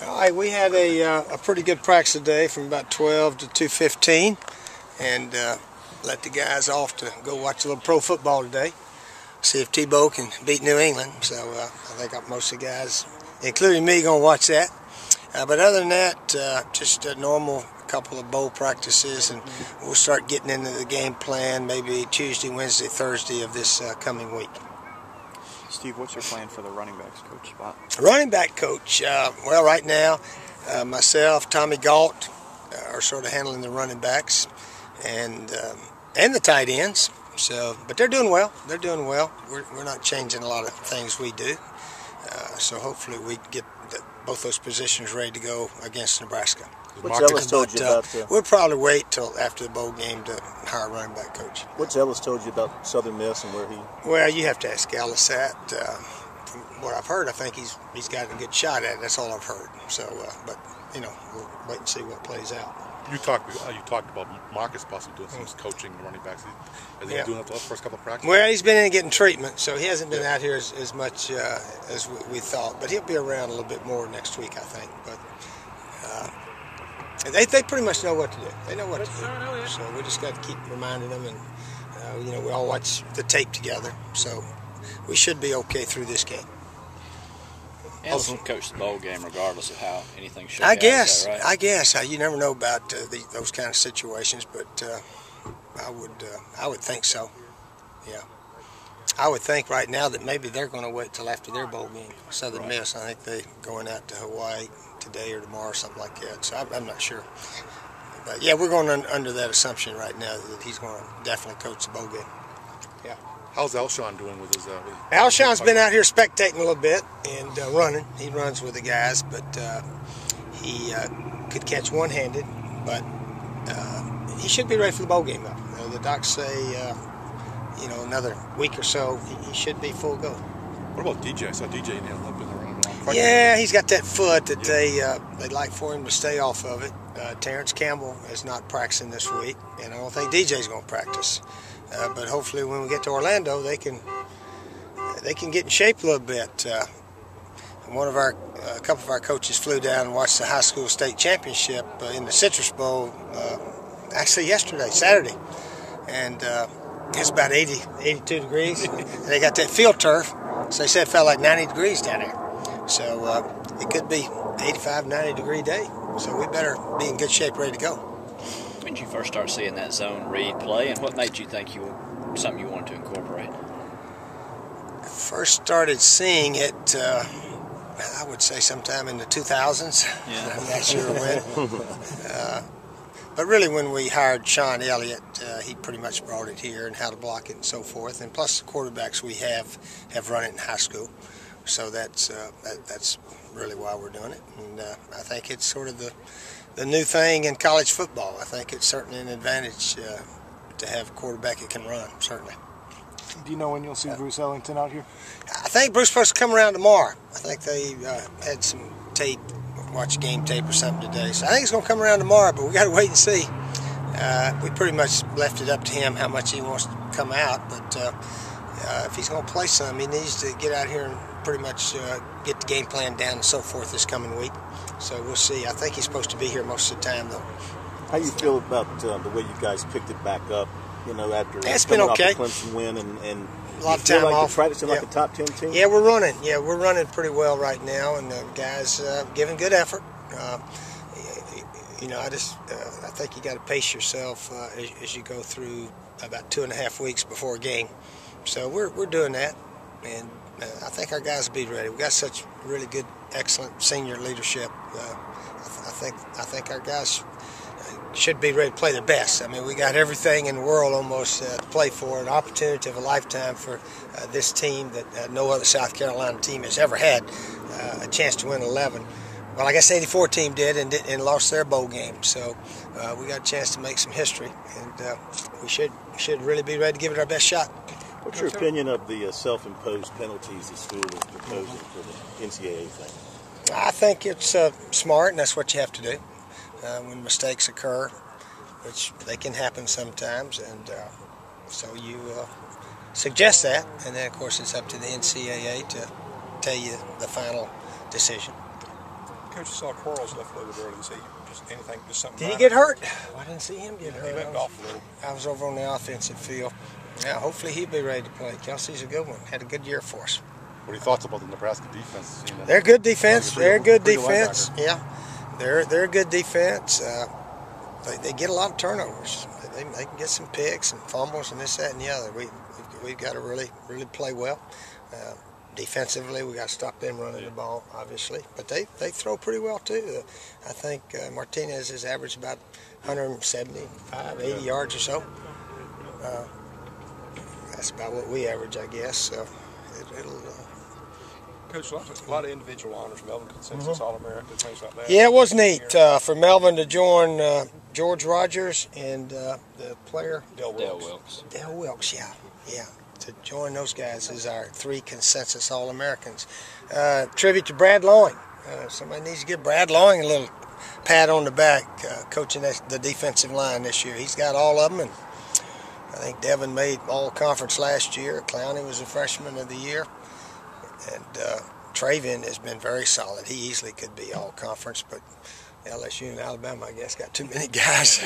All right, we had a pretty good practice today from about 12 to 2:15, and let the guys off to go watch a little pro football today. See if Tebow can beat New England. So I think most of the guys, including me, going to watch that. But other than that, just a normal couple of bowl practices, and we'll start getting into the game plan maybe Tuesday, Wednesday, Thursday of this coming week. Steve, what's your plan for the running backs coach spot? Running back coach, well, right now, myself, Tommy Galt are sort of handling the running backs and the tight ends. So, but they're doing well. They're doing well. We're not changing a lot of things we do. So hopefully we get both those positions ready to go against Nebraska. What's Ellis told you about? We'll probably wait till after the bowl game to hire a running back coach. What's Ellis told you about Southern Miss and where he? Well, you have to ask Ellis that. From what I've heard, I think he's got a good shot at it. That's all I've heard. So, but you know, we'll wait and see what plays out. You talked about Marcus possibly doing some coaching running backs. Is he doing that the first couple of practices? Well, he's been in getting treatment, so he hasn't been out here as much as we thought. But he'll be around a little bit more next week, I think. But they pretty much know what to do. They know what to do. So we just got to keep reminding them, and you know, we all watch the tape together. So we should be okay through this game. Ellis will coach the bowl game regardless of how anything should. I guess. Right? I guess. You never know about those kind of situations, but I would think so. Yeah. I would think right now that maybe they're going to wait till after their bowl game. Southern Miss, I think they're going out to Hawaii today or tomorrow or something like that. So I'm not sure. But yeah, we're going under that assumption right now that he's going to definitely coach the bowl game. Yeah. How's Alshon doing with his? Alshon's been out here spectating a little bit and running. He runs with the guys, but he could catch one-handed. But he should be ready for the bowl game. The docs say, you know, another week or so, he should be full go. What about DJ? I saw DJ nailed up in the run. Yeah, he's got that foot that they'd like for him to stay off of it. Terrence Campbell is not practicing this week, and I don't think DJ's going to practice. But hopefully, when we get to Orlando, they can get in shape a little bit. A couple of our coaches flew down and watched the high school state championship in the Citrus Bowl. Actually, yesterday, Saturday, and it's about 82 degrees. And they got that field turf, so they said it felt like 90 degrees down there. So it could be 85, 90 degree day. So we better be in good shape, ready to go. When did you first start seeing that zone read play, and what made you think something you wanted to incorporate? I first started seeing it, I would say sometime in the 2000s. Yeah. I'm not sure when. But really when we hired Sean Elliott, he pretty much brought it here and how to block it and so forth. And plus the quarterbacks we have run it in high school. So that's really why we're doing it. And I think it's sort of the new thing in college football. I think it's certainly an advantage to have a quarterback that can run, certainly. Do you know when you'll see Bruce Ellington out here? I think Bruce is supposed to come around tomorrow. I think they had some tape, watch game tape or something today. So I think he's going to come around tomorrow, but we got to wait and see. We pretty much left it up to him how much he wants to come out, but if he's going to play some, he needs to get out here and pretty much get the game plan down and so forth this coming week. So we'll see. I think he's supposed to be here most of the time, though. How you feel about the way you guys picked it back up? You know, after it's been okay. Off the Clemson win and a lot of time like off. Practicing like a top 10 team. Yeah, we're running. Yeah, we're running pretty well right now, and the guys giving good effort. You know, I think you got to pace yourself as you go through about 2.5 weeks before a game. So we're doing that, and I think our guys will be ready. We got such really good, excellent senior leadership. I think our guys should be ready to play their best. I mean, we got everything in the world almost to play for, an opportunity of a lifetime for this team that no other South Carolina team has ever had a chance to win 11. Well, I guess the '84 team did and lost their bowl game. So we got a chance to make some history, and we should really be ready to give it our best shot. What's your opinion of the self-imposed penalties the school is proposing for the NCAA thing? I think it's smart, and that's what you have to do when mistakes occur, which they can happen sometimes. And so you suggest that, and then, of course, it's up to the NCAA to tell you the final decision. Coach, saw Quarles left a little bit early. Did just something? Did he get hurt? I didn't see him get hurt. He went off a little. I was over on the offensive field. Yeah, hopefully he'll be ready to play. Kelsey's a good one. Had a good year for us. What are your thoughts about the Nebraska defense? They're good defense. They're good defense. Yeah, they're a good defense. They get a lot of turnovers. They can get some picks and fumbles and this, that, and the other. We've got to really play well. Defensively, we got to stop them running the ball, obviously. But they throw pretty well too. I think Martinez has averaged about 175, 80 yards or so. That's about what we average, I guess. So it'll. Coach, a lot of individual honors, Melvin Consensus All-American, things like that. Yeah, it was neat for Melvin to join George Rogers and the player Dale Wilkes. Dale Wilkes, yeah. To join those guys is our 3 Consensus All-Americans. Tribute to Brad Lawing. Somebody needs to give Brad Lawing a little pat on the back, coaching the defensive line this year. He's got all of them, and I think Devin made all-conference last year. Clowney was a freshman of the year. And Traven has been very solid. He easily could be all-conference, but LSU and Alabama, I guess, got too many guys.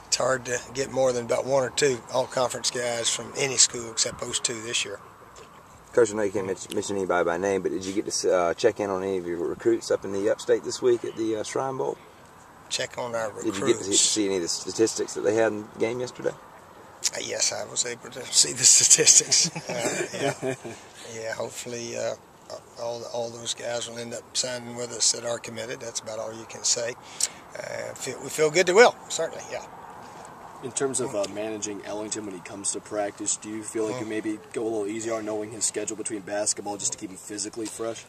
It's hard to get more than about 1 or 2 all-conference guys from any school except those 2 this year. Coach, I know you can't mention anybody by name, but did you get to check in on any of your recruits up in the upstate this week at the Shrine Bowl? Check on our recruits. Did you get to see any of the statistics that they had in the game yesterday? Yes, I was able to see the statistics. Yeah, hopefully all those guys will end up signing with us that are committed. That's about all you can say. We feel good they will, certainly, yeah. In terms of managing Ellington when he comes to practice, do you feel like you maybe go a little easier on knowing his schedule between basketball just to keep him physically fresh?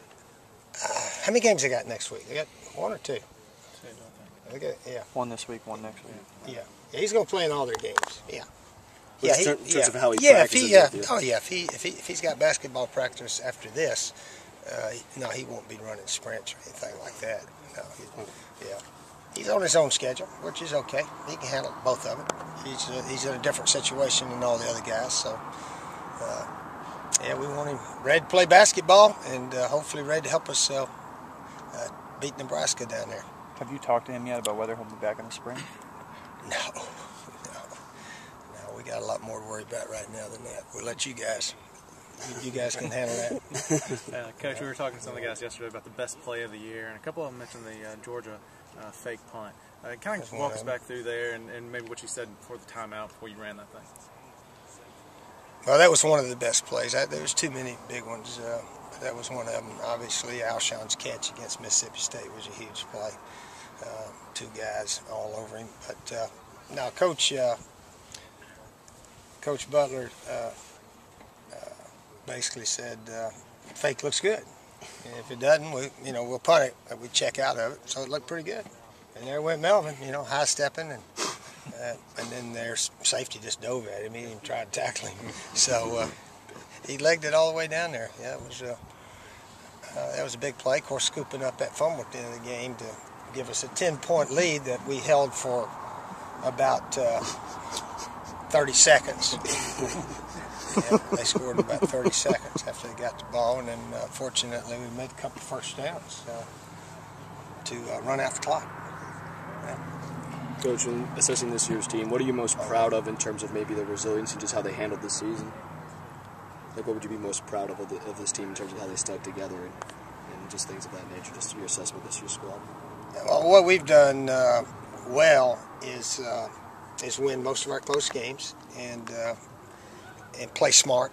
How many games they got next week? They got 1 or 2? Yeah. 1 this week, 1 next week. Yeah, he's going to play in all their games, yeah. In terms of how he practices. If he's got basketball practice after this, no, he won't be running sprints or anything like that. No, he's on his own schedule, which is okay. He can handle both of it. He's in a different situation than all the other guys, so we want him ready to play basketball and hopefully ready to help us beat Nebraska down there. Have you talked to him yet about whether he'll be back in the spring? No. We got a lot more to worry about right now than that. We'll let you guys can handle that. Coach, we were talking to some of the guys yesterday about the best play of the year, and a couple of them mentioned the Georgia fake punt. Kind of walk us back through there and maybe what you said before the timeout, before you ran that thing. Well, that was one of the best plays. There was too many big ones. That was one of them. Obviously, Alshon's catch against Mississippi State was a huge play. 2 guys all over him. But now, Coach Butler basically said, "Fake looks good. And if it doesn't, we'll punt it. But we check out of it, so it looked pretty good." And there went Melvin, high stepping, and then their safety just dove at him. He didn't even try to tackle him, so he legged it all the way down there. Yeah, that was a big play. Of course, scooping up that fumble at the end of the game to give us a 10-point lead that we held for about 30 seconds. They scored in about 30 seconds after they got the ball, and then fortunately we made a couple first downs to run out the clock. Yeah. Coach, in assessing this year's team, what are you most proud of in terms of maybe the resilience and just how they handled this season? Like, what would you be most proud of this team in terms of how they stuck together and just things of that nature, just your assessment of this year's squad? Well, what we've done well is win most of our close games and play smart,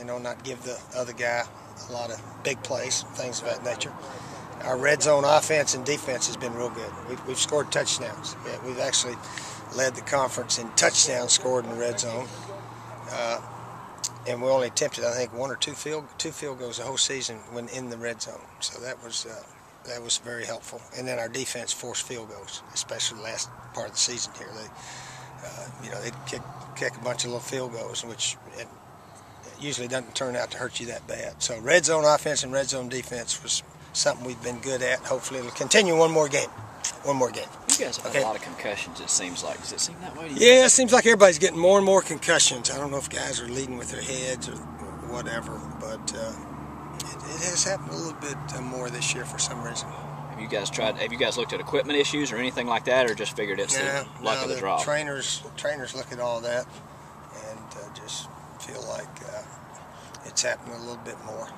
not give the other guy a lot of big plays, things of that nature. Our red zone offense and defense has been real good. We've scored touchdowns. Yeah, we've actually led the conference in touchdowns scored in the red zone. And we only attempted, I think, 1 or 2 field goals the whole season when in the red zone. So that was very helpful. And then our defense forced field goals, especially the last part of the season here. They kick a bunch of little field goals, which it usually doesn't turn out to hurt you that bad. So red zone offense and red zone defense was something we've been good at. Hopefully it'll continue one more game. You guys have had a lot of concussions, it seems like. Does it seem that way to you? Yeah, it seems like everybody's getting more and more concussions. I don't know if guys are leading with their heads or whatever, but it has happened a little bit more this year for some reason. Have you guys looked at equipment issues or anything like that, or just figured it's the luck of the draw? Trainers look at all that and just feel like it's happening a little bit more.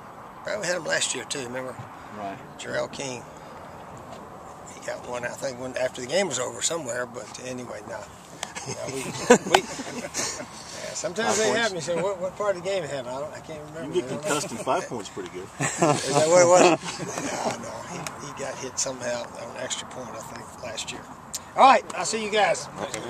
But we had them last year too. Remember? Right. Jarrell King. He got one, I think, after the game was over somewhere. But anyway, no. Sometimes they have me. You say, what part of the game happened? I can't remember. You get concussed in 5 points pretty good. Is that what it was? No. He got hit somehow on an extra point, I think, last year. All right, I'll see you guys. Okay.